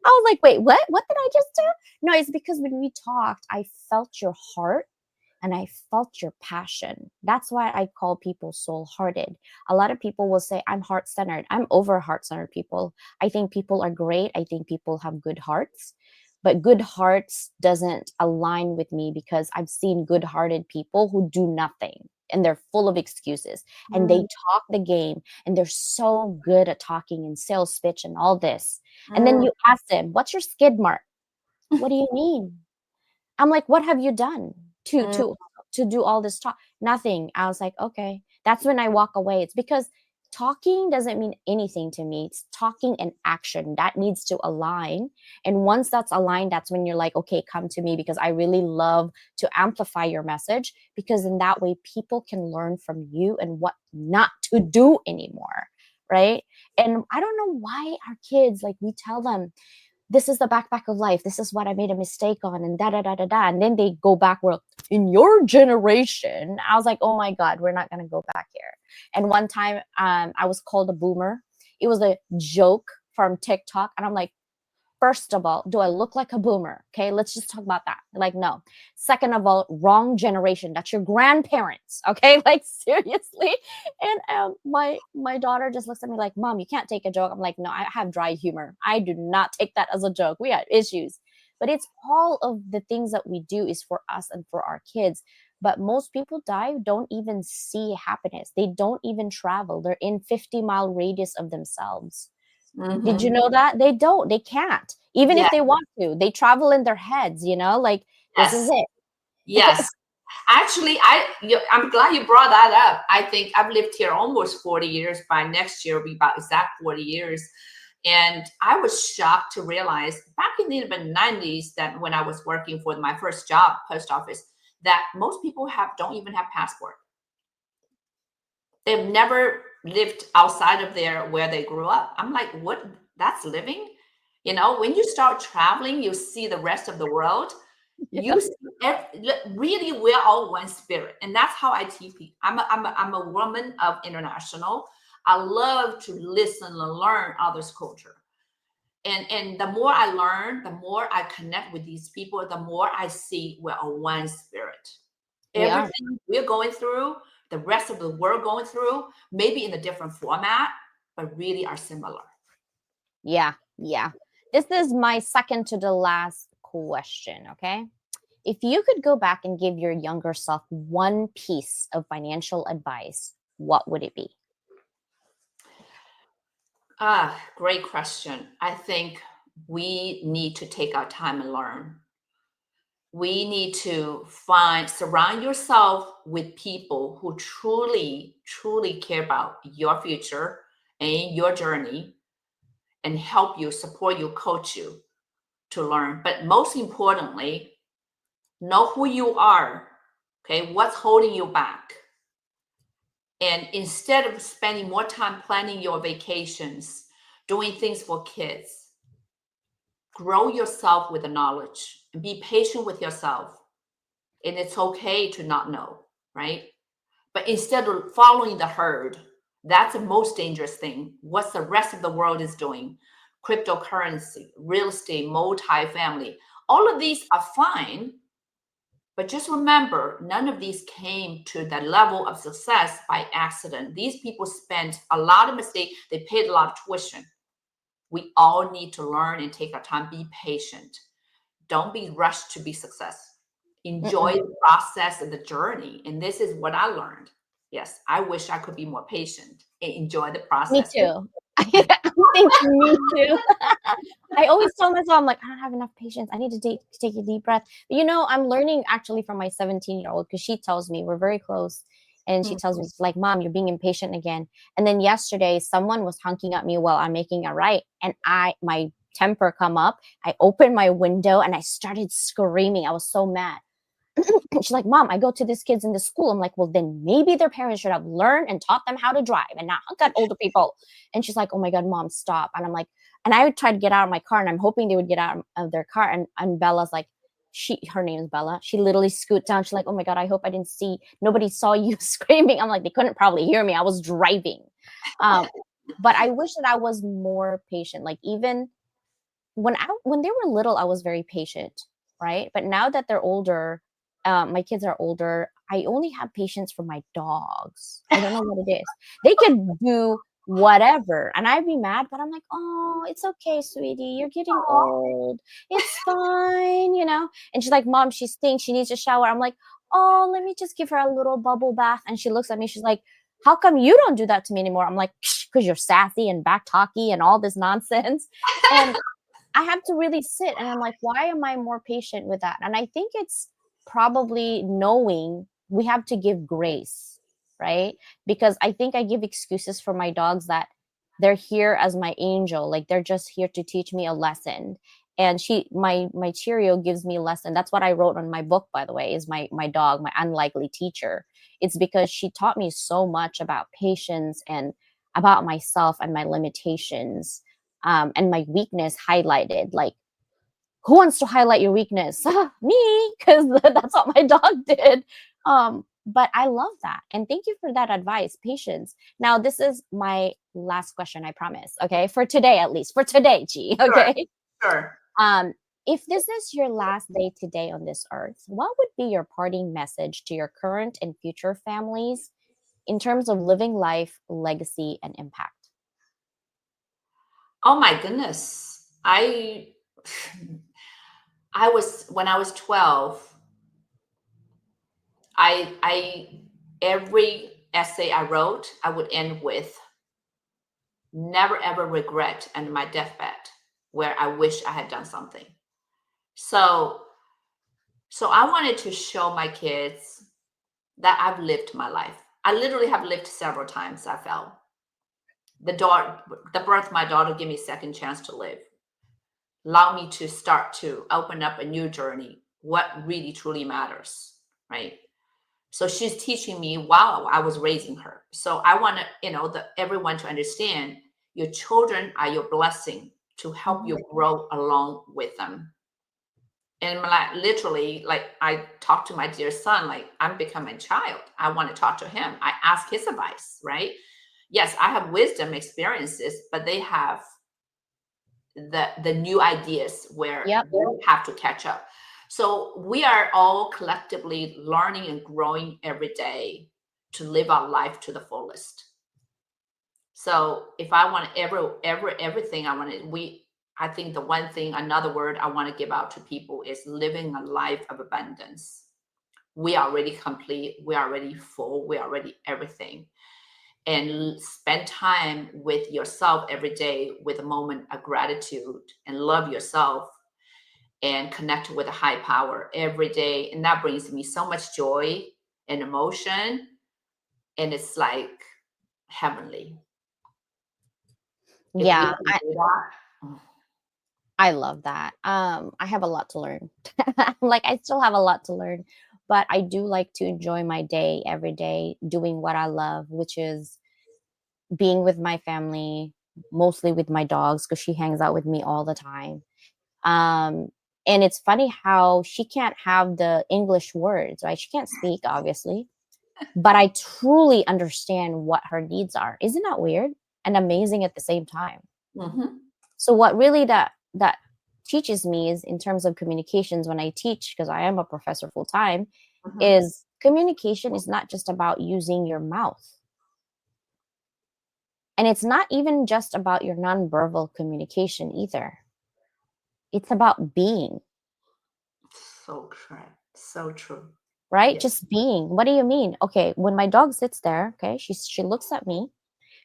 was like, wait, what did I just do? No, it's because when we talked, I felt your heart and I felt your passion. That's why I call people soul hearted. A lot of people will say, I'm heart centered. I'm over heart centered people. I think people are great. I think people have good hearts. But good hearts doesn't align with me, because I've seen good hearted people who do nothing and they're full of excuses and they talk the game and they're so good at talking and sales pitch and all this. And then you ask them, what's your skid mark? What do you mean? I'm like, what have you done to do all this talk? Nothing. I was like, okay. That's when I walk away. It's because talking doesn't mean anything to me. It's talking and action that needs to align. And once that's aligned, that's when you're like, okay, come to me, because I really love to amplify your message, because in that way people can learn from you and what not to do anymore. Right. And I don't know why our kids, like, we tell them, this is the backpack of life. This is what I made a mistake on, and da da da da da. And then they go back, well, in your generation. I was like, oh my God, we're not gonna go back here. And one time, I was called a boomer. It was a joke from TikTok, and I'm like, first of all, do I look like a boomer? Okay, let's just talk about that. Like, no. Second of all, wrong generation. That's your grandparents. Okay, like, seriously. And my daughter just looks at me like, Mom, you can't take a joke. I'm like, no, I have dry humor. I do not take that as a joke. We had issues. But it's all of the things that we do is for us and for our kids. But most people don't even see happiness. They don't even travel. They're in 50-mile radius of themselves. Did you know that? They can't. Even if they want to, they travel in their heads, like, this is it. Yes. Actually, I'm glad you brought that up. I think I've lived here almost 40 years. By next year, will be about exact 40 years. And I was shocked to realize back in the 90s that when I was working for my first job, post office, that most people don't even have passport. They've never lived outside of where they grew up. I'm like, what? That's living? When you start traveling, you see the rest of the world. Yeah. You see, really, we're all one spirit, and that's how I teach people. I'm a woman of international. I love to listen and learn others' culture, and the more I learn, the more I connect with these people, the more I see we're a one spirit. Everything we're going through, the rest of the world going through, maybe in a different format, but really are similar. Yeah. This is my second to the last question, okay? If you could go back and give your younger self one piece of financial advice, what would it be? Great question. I think we need to take our time and learn. We need to surround yourself with people who truly, truly care about your future and your journey and help you, support you, coach you to learn. But most importantly, know who you are. Okay, what's holding you back? And instead of spending more time planning your vacations, doing things for kids, grow yourself with the knowledge and be patient with yourself. And it's okay to not know, right? But instead of following the herd, that's the most dangerous thing. What's the rest of the world is doing? Cryptocurrency, real estate, multifamily, all of these are fine. But just remember, none of these came to that level of success by accident. These people spent a lot of mistakes. They paid a lot of tuition. We all need to learn and take our time. Be patient. Don't be rushed to be successful. Enjoy the process and the journey. And this is what I learned. Yes, I wish I could be more patient and enjoy the Me process. too. I think me too. I always tell myself, I'm like, I don't have enough patience. I need to take a deep breath. But, I'm learning actually from my 17-year-old because she tells me we're very close. And she tells me, it's like, Mom, you're being impatient again. And then yesterday, someone was honking at me while I'm making a right. And my temper come up. I opened my window and I started screaming. I was so mad. And she's like, Mom, I go to these kids in the school. I'm like, well, then maybe their parents should have learned and taught them how to drive and not honk at older people. And she's like, oh my God, Mom, stop. And I'm like, and I would try to get out of my car and I'm hoping they would get out of their car. And Bella's like, her name is Bella. She literally scoot down. She's like, oh my God, I hope nobody saw you screaming. I'm like, they couldn't probably hear me. I was driving. But I wish that I was more patient. Like even when they were little, I was very patient. Right. But now that they're older, my kids are older, I only have patience for my dogs. I don't know what it is. They could do whatever and I'd be mad, but I'm like, oh, it's okay, sweetie, you're getting old, it's fine. And she's like, Mom, she stinks, she needs a shower. I'm like, oh, let me just give her a little bubble bath. And she looks at me, she's like, how come you don't do that to me anymore? I'm like, because you're sassy and back talky and all this nonsense. And I have to really sit and I'm like, why am I more patient with that? And I think it's probably knowing we have to give grace, right? Because I think I give excuses for my dogs that they're here as my angel, like they're just here to teach me a lesson. And my Cheerio gives me a lesson. That's what I wrote on my book, by the way, is my dog, my unlikely teacher. It's because she taught me so much about patience and about myself and my limitations, and my weakness highlighted. Like, who wants to highlight your weakness? Me, because that's what my dog did. But I love that. And thank you for that advice, patience. Now, this is my last question, I promise. Okay. For today, at least. For today, G. Okay. Sure. If this is your last day today on this earth, what would be your parting message to your current and future families in terms of living life, legacy, and impact? Oh my goodness. When I was 12, I every essay I wrote, I would end with never ever regret under my deathbed where I wish I had done something. So I wanted to show my kids that I've lived my life. I literally have lived several times. I felt the birth of my daughter gave me a second chance to live, allow me to start to open up a new journey, what really truly matters, right? So she's teaching me while I was raising her. So I want everyone to understand your children are your blessing to help you grow along with them. And literally, I talk to my dear son, like I'm becoming a child. I want to talk to him. I ask his advice, right? Yes, I have wisdom, experiences, but they have the new ideas where we have to catch up. So we are all collectively learning and growing every day to live our life to the fullest. So if I want everything I think the one thing, another word I want to give out to people is living a life of abundance. We are already complete. We are already full. We are already everything. and spend time with yourself every day with a moment of gratitude and love yourself and connect with a high power every day. And that brings me so much joy and emotion. And it's like heavenly. If we Yeah, can do that, oh, I love that. I have a lot to learn. Like I still have a lot to learn, but I do like to enjoy my day every day doing what I love, which is being with my family, mostly with my dogs because she hangs out with me all the time. Um, and it's funny how she can't have the English words, right? She can't speak, obviously, but I truly understand what her needs are. Isn't that weird and amazing at the same time? mhm, So what really that teaches me is in terms of communications when I teach, because I am a professor full time, mhm. is communication is not just about using your mouth. And it's not even just about your nonverbal communication either. It's about being, So correct. So true. right? Yeah. Just being. What do you mean? Okay, when my dog sits there, okay, she looks at me.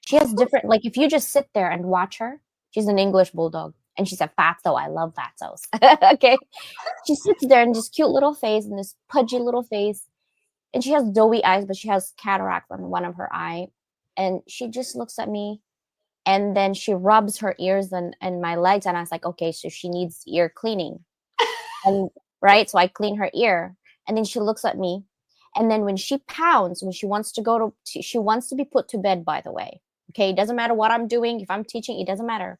She has different, like if you just sit there and watch her, she's an English bulldog and she's a fatso. I love fatzos. Okay. She sits there in this cute little face and this pudgy little face. And she has doughy eyes, but she has cataract on one of her eye. And she just looks at me and then she rubs her ears and my legs. And I was like, okay, so she needs ear cleaning. And right. So I clean her ear. And then she looks at me. And then when she pounds, when she wants to she wants to be put to bed, by the way. Okay. It doesn't matter what I'm doing. If I'm teaching, it doesn't matter.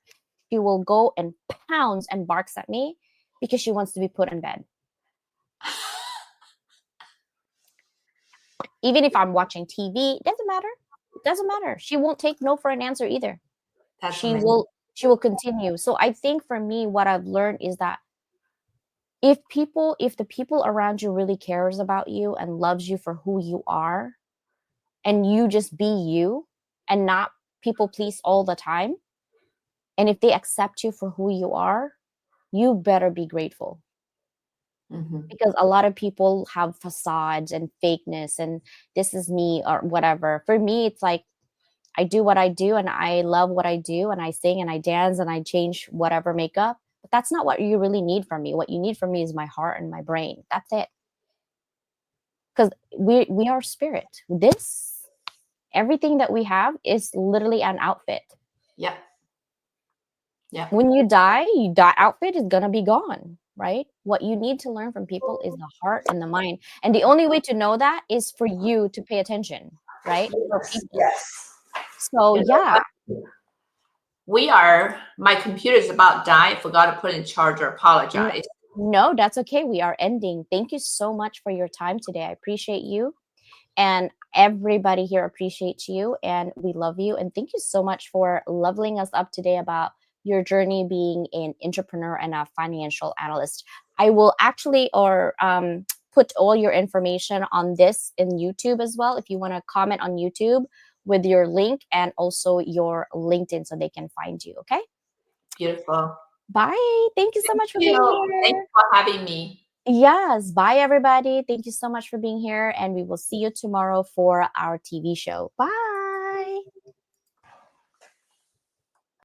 She will go and pounds and barks at me because she wants to be put in bed. Even if I'm watching TV, it doesn't matter. It doesn't matter. She won't take no for an answer either. That's She amazing. will she will continue. So I think for me, what I've learned is that if the people around you really cares about you and loves you for who you are, and you just be you and not people please all the time, and if they accept you for who you are, you better be grateful. Mhm. Because a lot of people have facades and fakeness and this is me or whatever. For me, it's like I do what I do and I love what I do and I sing and I dance and I change whatever makeup. But that's not what you really need from me. What you need from me is my heart and my brain. That's it. Because we are spirit. This everything that we have is literally an outfit. Yep. Yep. When you die, outfit is gonna be gone, right? What you need to learn from people is the heart and the mind. And the only way to know that is for you to pay attention, right? For Yes. people. Yes. So You know yeah, what? My computer is about to die. I forgot to put in charger. N- Apologize. no, that's okay. We are ending. Thank you so much for your time today. I appreciate you. And everybody here appreciates you and we love you. And thank you so much for leveling us up today about your journey being an entrepreneur and a financial analyst. I will actually put all your information on this in YouTube as well. If you want to comment on YouTube with your link and also your LinkedIn so they can find you. Okay. Beautiful. Bye. Thank you so Thank much for being you. Thank here. you for having me. Yes. Bye, everybody. Thank you so much for being here. And we will see you tomorrow for our TV show. Bye.